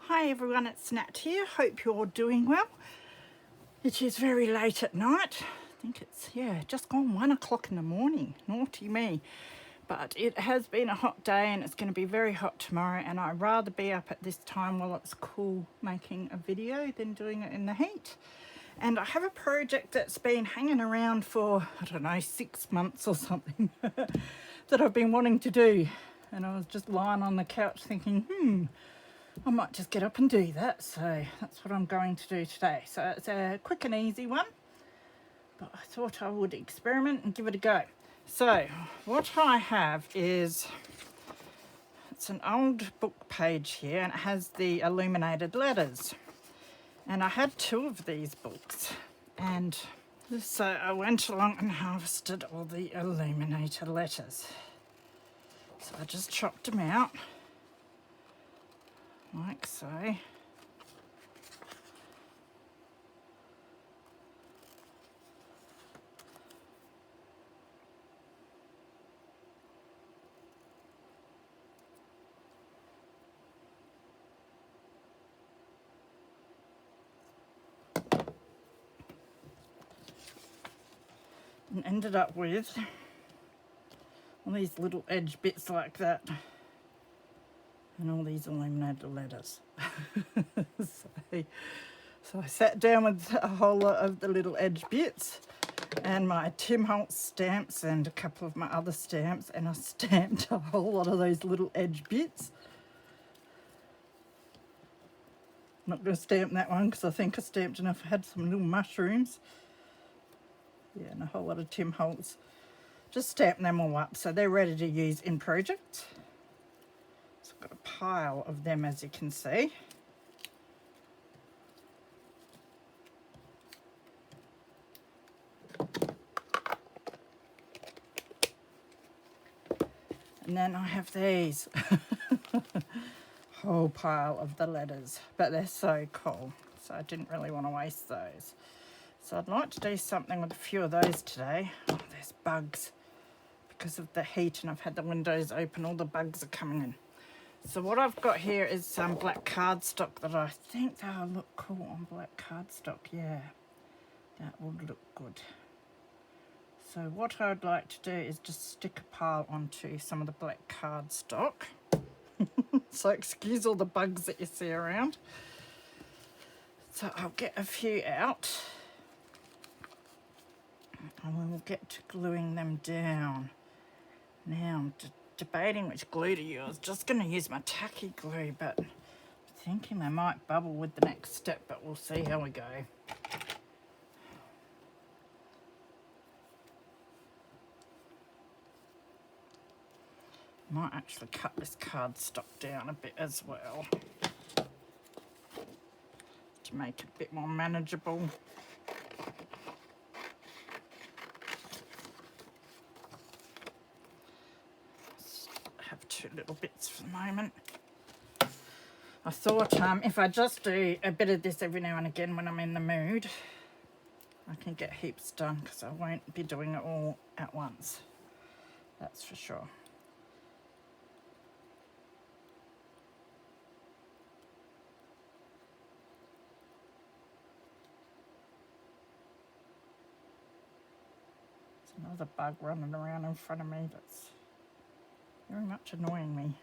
Hi everyone, it's Nat here. Hope you're doing well. It is very late at night. I think it's, just gone 1 o'clock in the morning. Naughty me. But it has been a hot day and it's going to be very hot tomorrow, and I'd rather be up at this time while it's cool making a video than doing it in the heat. And I have a project that's been hanging around for, I don't know, 6 months or something that I've been wanting to do. And I was just lying on the couch thinking, I might just get up and do that. So that's what I'm going to do today. So it's a quick and easy one, but I thought I would experiment and give it a go. So what I have is, it's an old book page here and it has the illuminated letters. And I had 2 of these books, and so I went along and harvested all the illuminated letters. So I just chopped them out, like so. And ended up with all these little edge bits like that, and all these illuminated letters. So I sat down with a whole lot of the little edge bits and my Tim Holtz stamps and a couple of my other stamps, and I stamped a whole lot of those little edge bits. I'm not going to stamp that one because I think I stamped enough. I had some little mushrooms. Yeah, and a whole lot of Tim Holtz. Just stamp them all up so they're ready to use in projects. So I've got a pile of them, as you can see. And then I have these. Whole pile of the letters, but they're so cool, so I didn't really want to waste those. So I'd like to do something with a few of those today. Oh, there's bugs. Because of the heat and I've had the windows open, all the bugs are coming in. So what I've got here is some black cardstock that I think they'll look cool on black cardstock. Yeah, that would look good. So what I'd like to do is just stick a pile onto some of the black cardstock. So excuse all the bugs that you see around. So I'll get a few out and we'll get to gluing them down. Now I'm debating which glue to use. I was just going to use my tacky glue, but I'm thinking they might bubble with the next step, but we'll see how we go. Might actually cut this cardstock down a bit as well to make it a bit more manageable. Have 2 little bits for the moment. I thought if I just do a bit of this every now and again when I'm in the mood, I can get heaps done, because I won't be doing it all at once. That's for sure. There's another bug running around in front of me that's very much annoying me.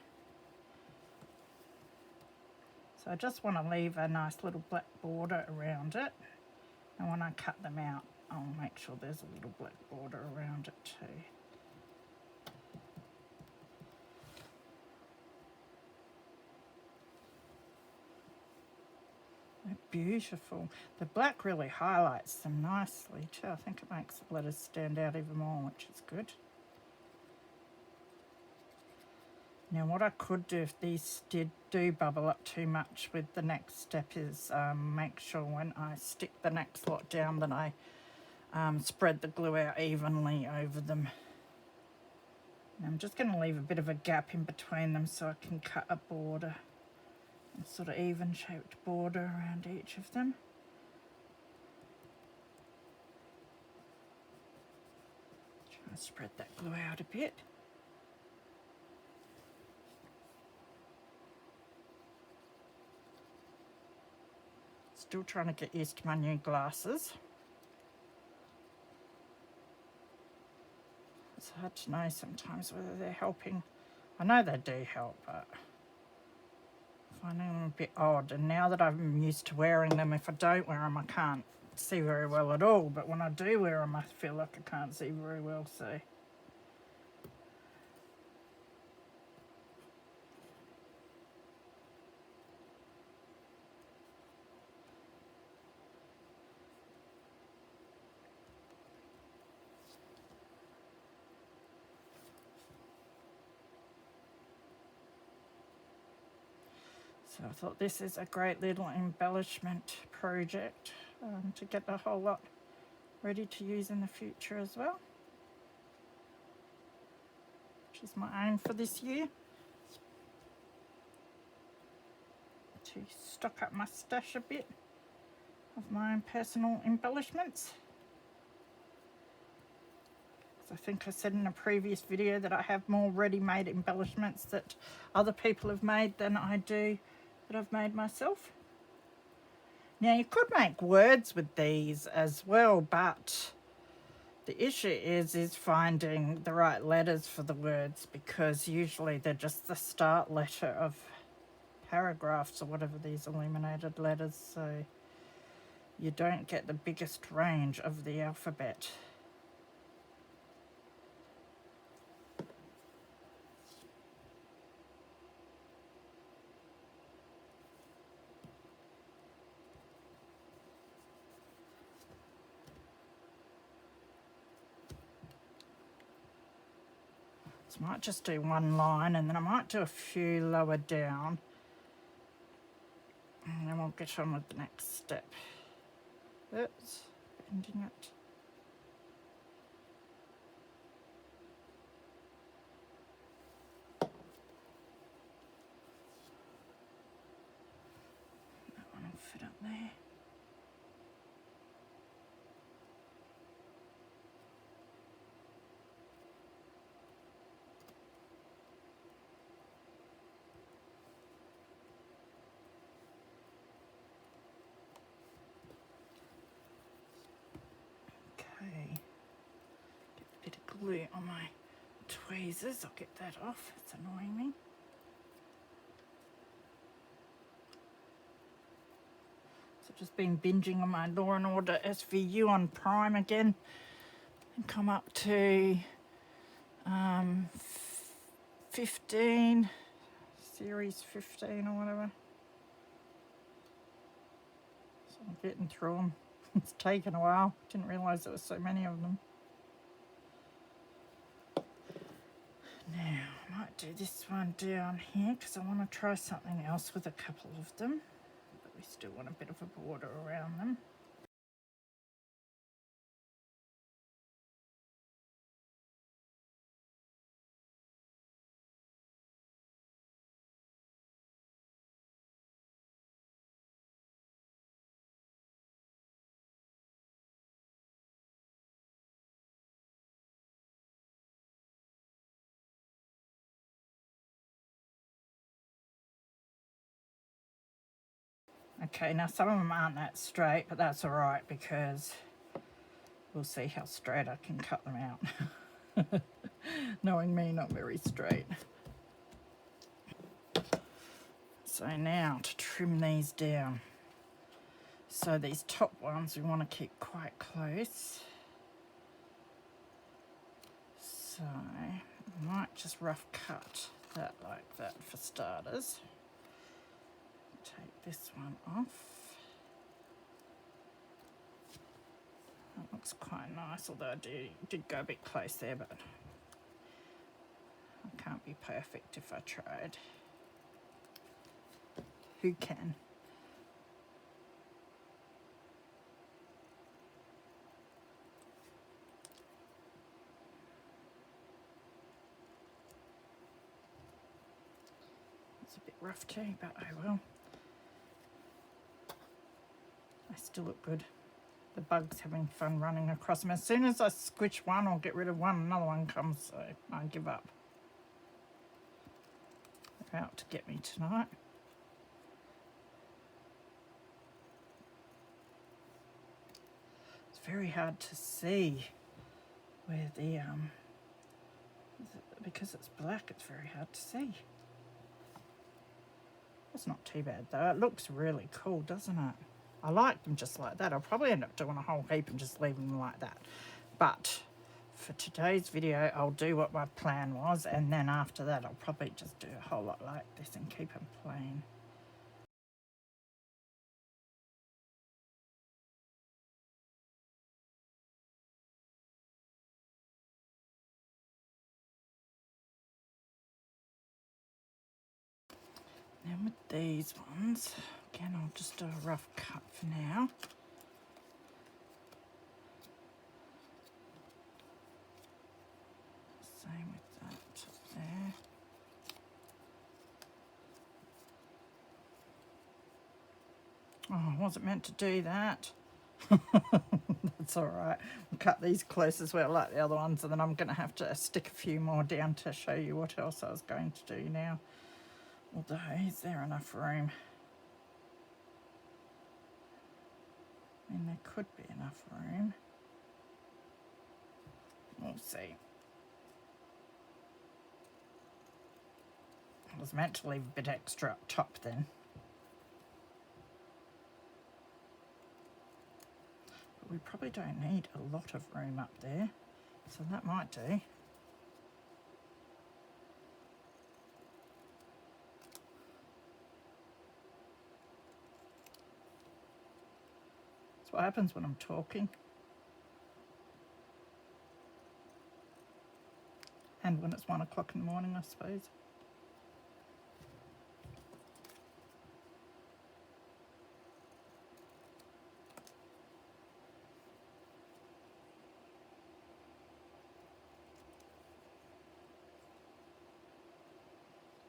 So I just want to leave a nice little black border around it, and when I cut them out I'll make sure there's a little black border around it too. They're beautiful. The black really highlights them nicely too. I think it makes the letters stand out even more, which is good. Now what I could do if these do bubble up too much with the next step is make sure when I stick the next lot down that I spread the glue out evenly over them. And I'm just going to leave a bit of a gap in between them so I can cut a border, a sort of even shaped border around each of them. Try to spread that glue out a bit. Still trying to get used to my new glasses. It's hard to know sometimes whether they're helping. I know they do help, but finding them a bit odd. And now that I'm used to wearing them, if I don't wear them, I can't see very well at all. But when I do wear them, I feel like I can't see very well. So I thought this is a great little embellishment project to get a whole lot ready to use in the future as well, which is my aim for this year, to stock up my stash a bit of my own personal embellishments. I think I said in a previous video that I have more ready-made embellishments that other people have made than I do that I've made myself. Now you could make words with these as well, but the issue is finding the right letters for the words, because usually they're just the start letter of paragraphs or whatever, these illuminated letters, so you don't get the biggest range of the alphabet. So I might just do one line and then I might do a few lower down, and then we'll get on with the next step. Oops, bending it. That one will fit up there. Okay, get a bit of glue on my tweezers. I'll get that off, it's annoying me. So just been binging on my Law and Order SVU on Prime again, and come up to 15, series 15 or whatever. So I'm getting through them. It's taken a while. Didn't realise there were so many of them. Now, I might do this one down here because I want to try something else with a couple of them. But we still want a bit of a border around them. Okay, now some of them aren't that straight, but that's alright because we'll see how straight I can cut them out. Knowing me, not very straight. So now to trim these down. So these top ones we want to keep quite close. So I might just rough cut that like that for starters. Take this one off. That looks quite nice, although I did go a bit close there, but I can't be perfect if I tried. Who can? It's a bit rough too, but oh well. They still look good. The bug's having fun running across them. As soon as I squish one or get rid of one, another one comes, so I give up. They're out to get me tonight. very hard to see where the, because it's black, it's very hard to see. It's not too bad though. It looks really cool, doesn't it? I like them just like that. I'll probably end up doing a whole heap and just leaving them like that. But for today's video, I'll do what my plan was, and then after that, I'll probably just do a whole lot like this and keep them plain. Then with these ones, again, I'll just do a rough cut for now. Same with that up there. Oh, I wasn't meant to do that. That's all right. I'll cut these close as well like the other ones, and then I'm going to have to stick a few more down to show you what else I was going to do now. Although, is there enough room? I mean, there could be enough room. We'll see. I was meant to leave a bit extra up top then. But we probably don't need a lot of room up there, so that might do. That's what happens when I'm talking. And when it's 1 o'clock in the morning, I suppose.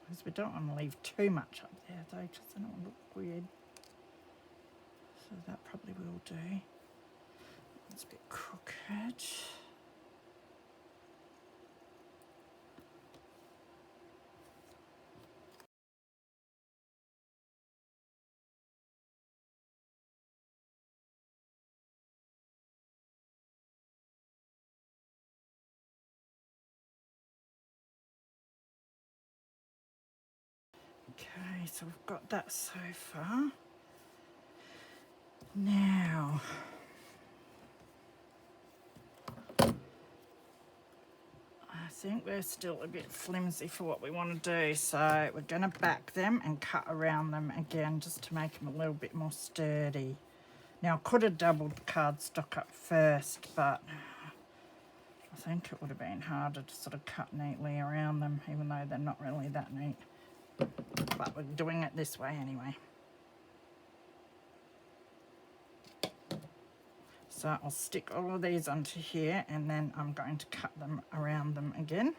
Because we don't want to leave too much up there though, because then it will look weird. So that probably will do. It's a bit crooked. Okay, so we've got that so far. Now, I think we're still a bit flimsy for what we want to do, so we're going to back them and cut around them again just to make them a little bit more sturdy. Now, I could have doubled the cardstock up first, but I think it would have been harder to sort of cut neatly around them, even though they're not really that neat. But we're doing it this way anyway. So I'll stick all of these onto here, and then I'm going to cut them around them again.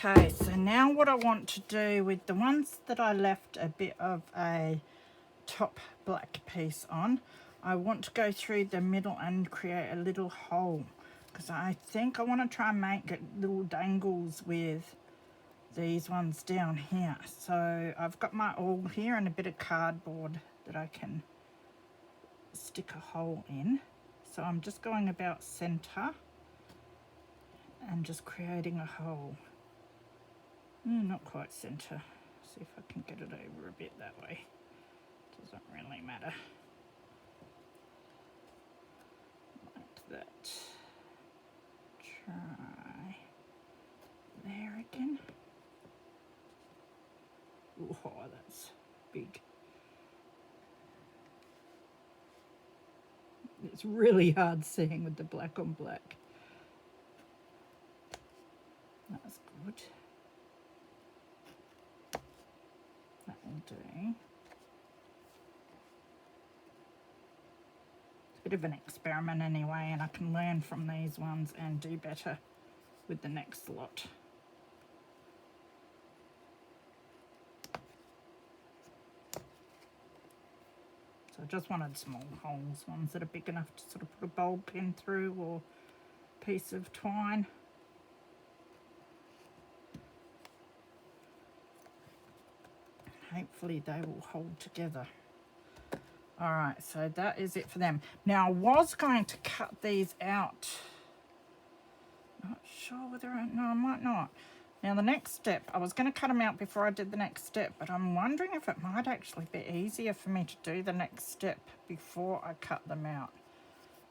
Okay, so now what I want to do with the ones that I left a bit of a top black piece on, I want to go through the middle and create a little hole, because I think I want to try and make little dangles with these ones down here. So I've got my awl here and a bit of cardboard that I can stick a hole in. So I'm just going about center and just creating a hole. Not quite center. See if I can get it over a bit that way. Doesn't really matter. Like that. Try there again. Oh, that's big. It's really hard seeing with the black on black. That's good. That will do. It's a bit of an experiment anyway, and I can learn from these ones and do better with the next lot. So I just wanted small holes, ones that are big enough to sort of put a bulb pin through or a piece of twine. Hopefully they will hold together. All right, so that is it for them. Now I was going to cut these out. Not sure whether no, I might not. Now the next step, I was going to cut them out before I did the next step, but I'm wondering if it might actually be easier for me to do the next step before I cut them out.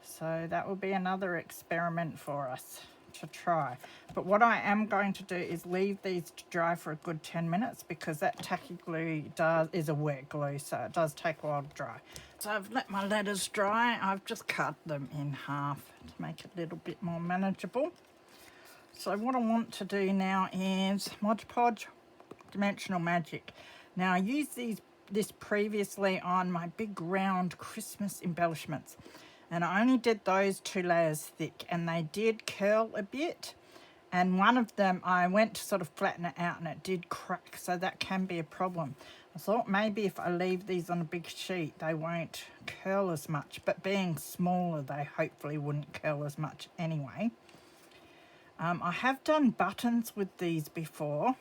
So that will be another experiment for us to try. But what I am going to do is leave these to dry for a good 10 minutes because that tacky glue is a wet glue, so it does take a while to dry. So I've let my letters dry. I've just cut them in half to make it a little bit more manageable. So what I want to do now is Mod Podge Dimensional Magic. Now I used this previously on my big round Christmas embellishments, and I only did those 2 layers thick, and they did curl a bit, and one of them I went to sort of flatten it out and it did crack, so that can be a problem. I thought maybe if I leave these on a big sheet they won't curl as much, but being smaller they hopefully wouldn't curl as much anyway. I have done buttons with this before.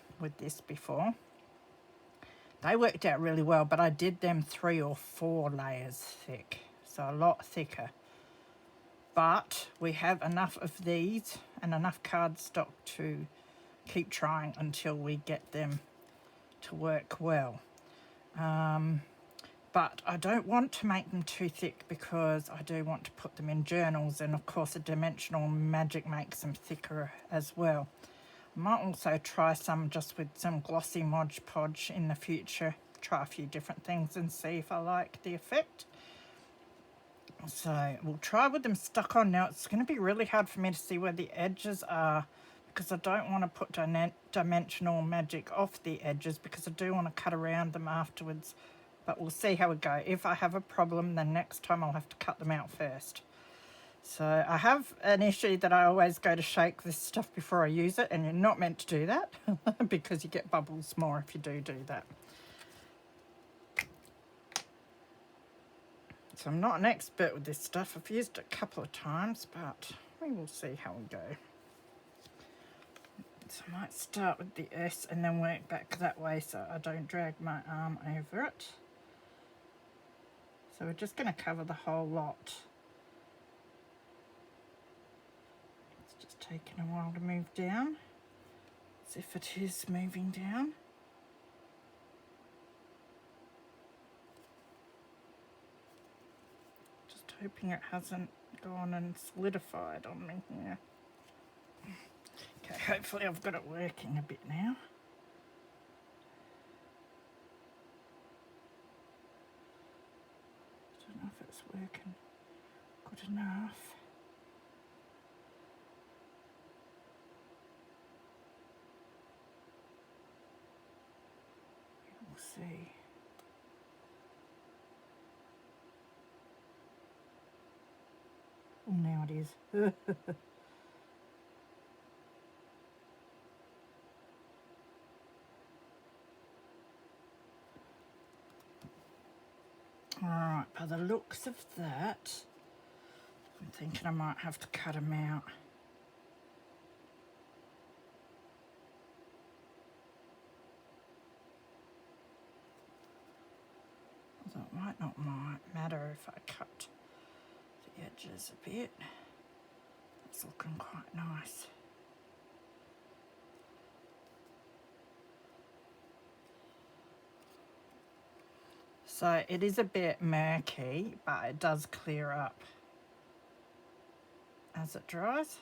They worked out really well, but I did them 3 or 4 layers thick, so a lot thicker. But we have enough of these and enough cardstock to keep trying until we get them to work well. But I don't want to make them too thick because I do want to put them in journals, and of course a dimensional magic makes them thicker as well. I might also try some just with some glossy Mod Podge in the future, try a few different things and see if I like the effect. So we'll try with them stuck on. Now it's going to be really hard for me to see where the edges are because I don't want to put dimensional magic off the edges because I do want to cut around them afterwards. But we'll see how we go. If I have a problem, then next time I'll have to cut them out first. So I have an issue that I always go to shake this stuff before I use it, and you're not meant to do that because you get bubbles more if you do that. So I'm not an expert with this stuff. I've used it a couple of times, but we will see how we go. So I might start with the S and then work back that way so I don't drag my arm over it. So we're just going to cover the whole lot. It's just taking a while to move down, as if it is moving down. Just hoping it hasn't gone and solidified on me here. Okay, hopefully I've got it working a bit now. I don't know if it's working good enough. We'll see. Oh, now it is. Alright, by the looks of that, I'm thinking I might have to cut them out. Although it might not matter if I cut the edges a bit. It's looking quite nice. So it is a bit murky, but it does clear up as it dries.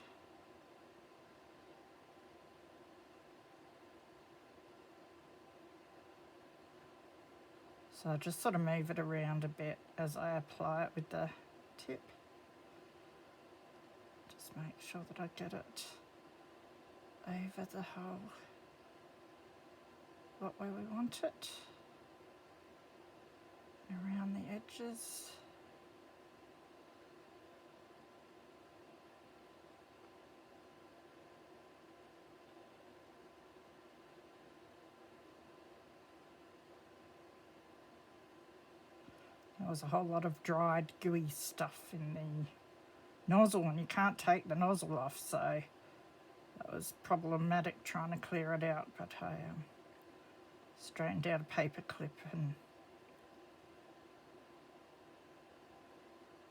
So just sort of move it around a bit as I apply it with the tip. Just make sure that I get it over the hole what way we want it, around the edges. There was a whole lot of dried gooey stuff in the nozzle and you can't take the nozzle off, so that was problematic trying to clear it out, but I straightened out a paper clip and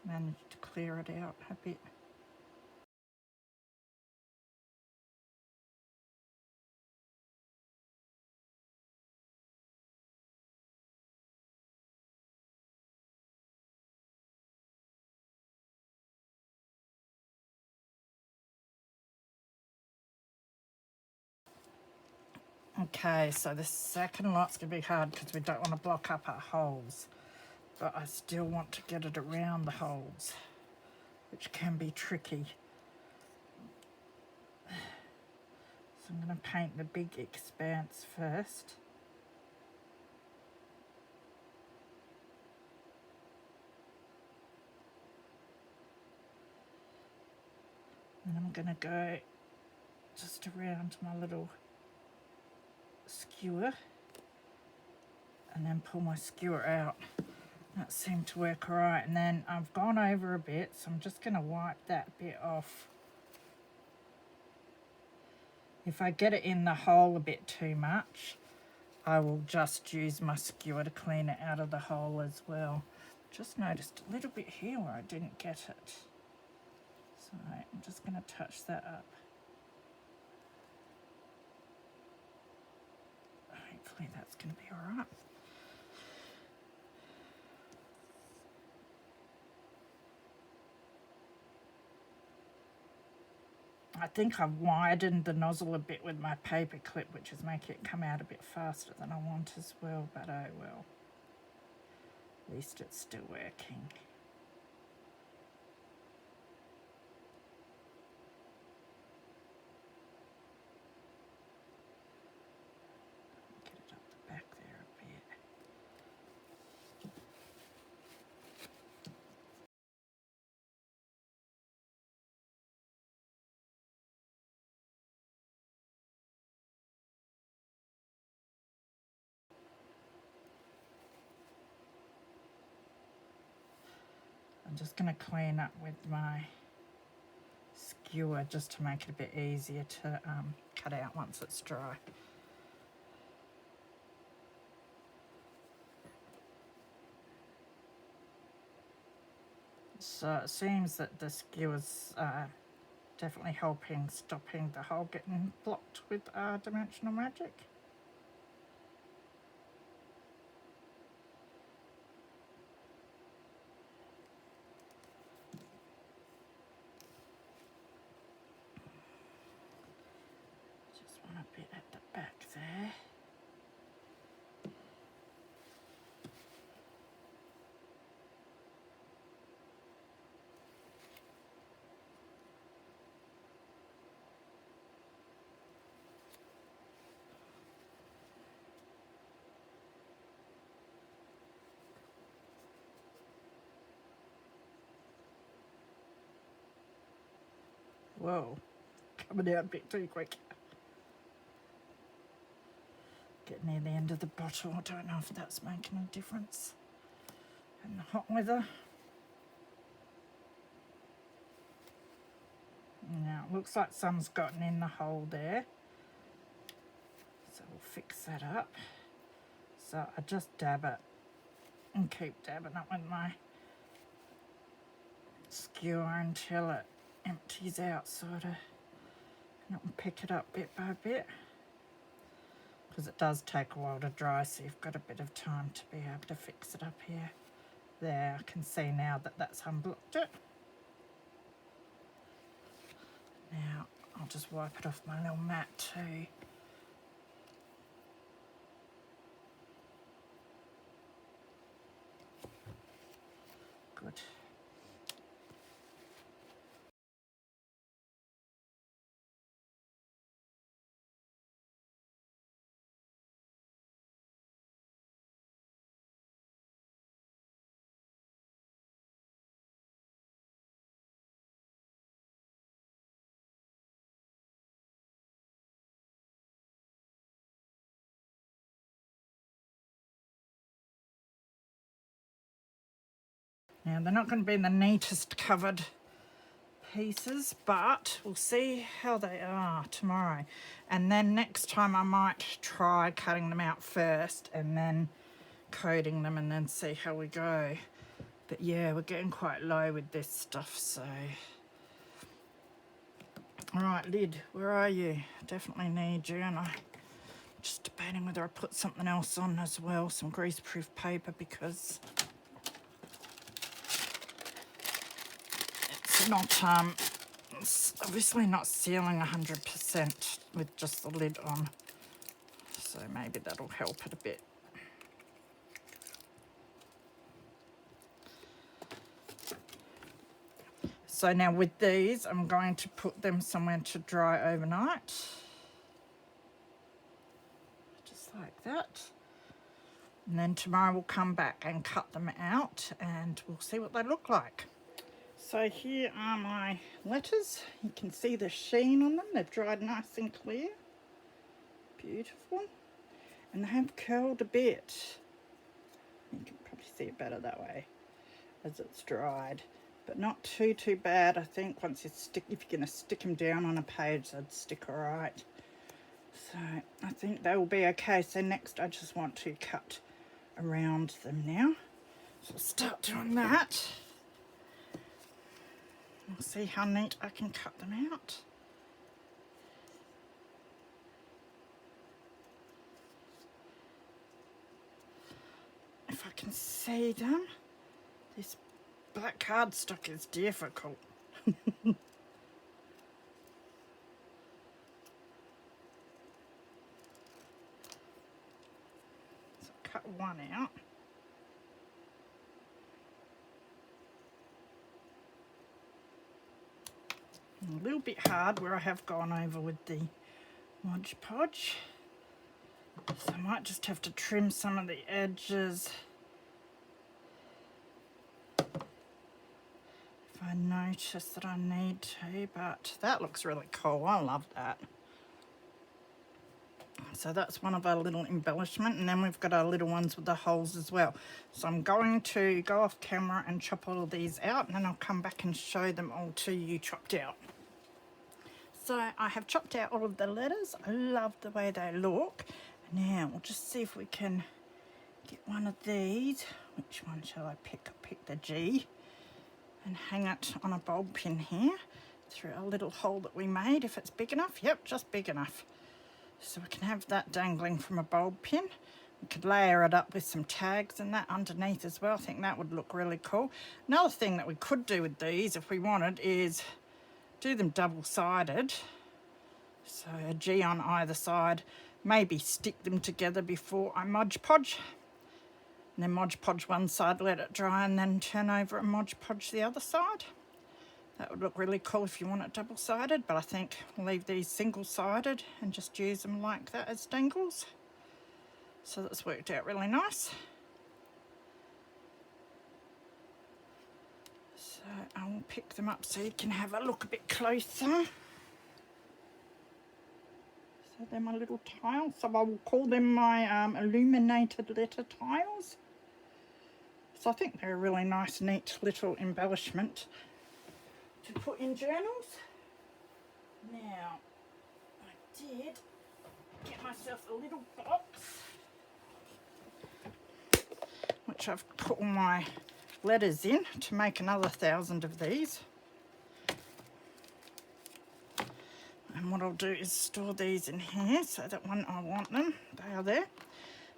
managed to clear it out a bit. Okay, so the second lot's going to be hard because we don't want to block up our holes, but I still want to get it around the holes, which can be tricky. So I'm going to paint the big expanse first. And I'm going to go just around my little skewer and then pull my skewer out. That seemed to work all right. And then I've gone over a bit, so I'm just going to wipe that bit off. If I get it in the hole a bit too much, I will just use my skewer to clean it out of the hole as well. Just noticed a little bit here where I didn't get it. So I'm just going to touch that up. Hopefully that's going to be all right. I think I've widened the nozzle a bit with my paper clip, which is making it come out a bit faster than I want as well, but oh well. At least it's still working. Get it up the back there a bit. I'm just going to clean up with my skewer just to make it a bit easier to cut out once it's dry. So it seems that the skewer's definitely stopping the hole getting blocked with dimensional magic. Just want a bit at the back there. Whoa, coming out a bit too quick. Getting near the end of the bottle. I don't know if that's making a difference in the hot weather. Now it looks like some's gotten in the hole there, so we'll fix that up. So I just dab it and keep dabbing it with my skewer until it empties out, sort of, and I'll pick it up bit by bit, because it does take a while to dry, so you've got a bit of time to be able to fix it up here. There, I can see now that that's unblocked it. Now I'll just wipe it off my little mat too. good. Now, they're not going to be the neatest covered pieces, but we'll see how they are tomorrow. And then next time I might try cutting them out first and then coating them and then see how we go. But yeah, we're getting quite low with this stuff, so. All right, lid, where are you? Definitely need you, and I'm just debating whether I put something else on as well, some greaseproof paper, because it's obviously not sealing 100% with just the lid on, so maybe that'll help it a bit. So now with these, I'm going to put them somewhere to dry overnight, just like that. And then tomorrow we'll come back and cut them out and we'll see what they look like. So here are my letters. You can see the sheen on them. They've dried nice and clear. Beautiful. And they have curled a bit. You can probably see it better that way as it's dried. But not too bad. I think once you stick, if you're going to stick them down on a page, they'd stick all right. So I think they will be okay. So next I just want to cut around them now. So I'll start doing that. We'll see how neat I can cut them out. If I can see them. This black cardstock is difficult. So cut one out. A little bit hard where I have gone over with the Mod Podge. So I might just have to trim some of the edges. If I notice that I need to, but that looks really cool. I love that. So that's one of our little embellishment, and then we've got our little ones with the holes as well. So I'm going to go off camera and chop all of these out, and then I'll come back and show them all to you chopped out. So I have chopped out all of the letters. I love the way they look. Now we'll just see if we can get one of these. Which one shall I pick? I'll pick the G and hang it on a bulb pin here through a little hole that we made, if it's big enough. Yep, just big enough. So we can have that dangling from a bulb pin. We could layer it up with some tags and that underneath as well. I think that would look really cool. Another thing that we could do with these, if we wanted, is do them double-sided. So a G on either side. Maybe stick them together before I Mod Podge. And then Mod Podge one side, let it dry, and then turn over and Mod Podge the other side. That would look really cool if you want it double-sided, but I think we'll leave these single-sided and just use them like that as dangles. So that's worked out really nice. So I will pick them up so you can have a look a bit closer. So they're my little tiles. So I will call them my illuminated letter tiles. So I think they're a really nice, neat little embellishment to put in journals. Now, I did get myself a little box, which I've put all my letters in to make another 1,000 of these. And what I'll do is store these in here so that when I want them, they are there.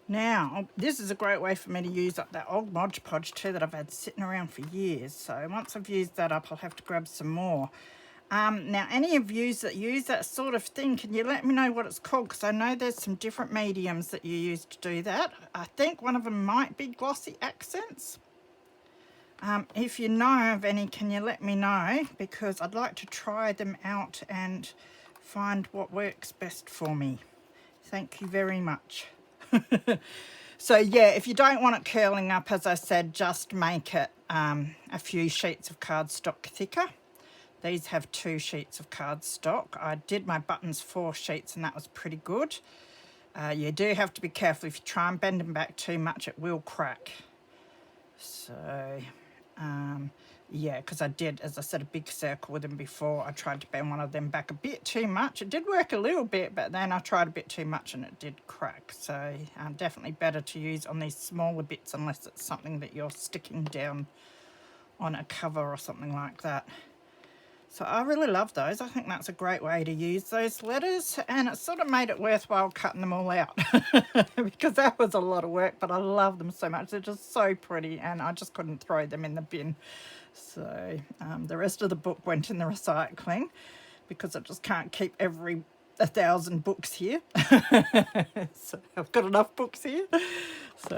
Now, this is a great way for me to use up that old Mod Podge too that I've had sitting around for years. So once I've used that up, I'll have to grab some more. Now, any of you that use that sort of thing, can you let me know what it's called? Because I know there's some different mediums that you use to do that. I think one of them might be glossy accents. If you know of any, can you let me know? Because I'd like to try them out and find what works best for me. Thank you very much. So yeah, if you don't want it curling up, as I said, just make it a few sheets of cardstock thicker. These have 2 sheets of cardstock. I did my buttons 4 sheets and that was pretty good. You do have to be careful. If you try and bend them back too much, it will crack. So yeah, because I did, as I said, a big circle with them before. I tried to bend one of them back a bit too much. It did work a little bit, but then I tried a bit too much and it did crack. So definitely better to use on these smaller bits unless it's something that you're sticking down on a cover or something like that. So I really love those. I think that's a great way to use those letters, and it sort of made it worthwhile cutting them all out because that was a lot of work, but I love them so much. They're just so pretty and I just couldn't throw them in the bin. So the rest of the book went in the recycling because I just can't keep 1,000 books here. So I've got enough books here. So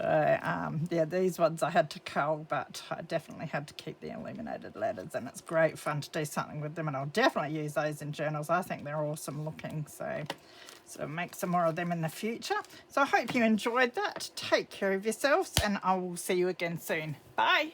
yeah, these ones I had to cull, but I definitely had to keep the illuminated letters, and it's great fun to do something with them, and I'll definitely use those in journals. I think they're awesome looking, so make some more of them in the future. So I hope you enjoyed that. Take care of yourselves, and I will see you again soon. Bye.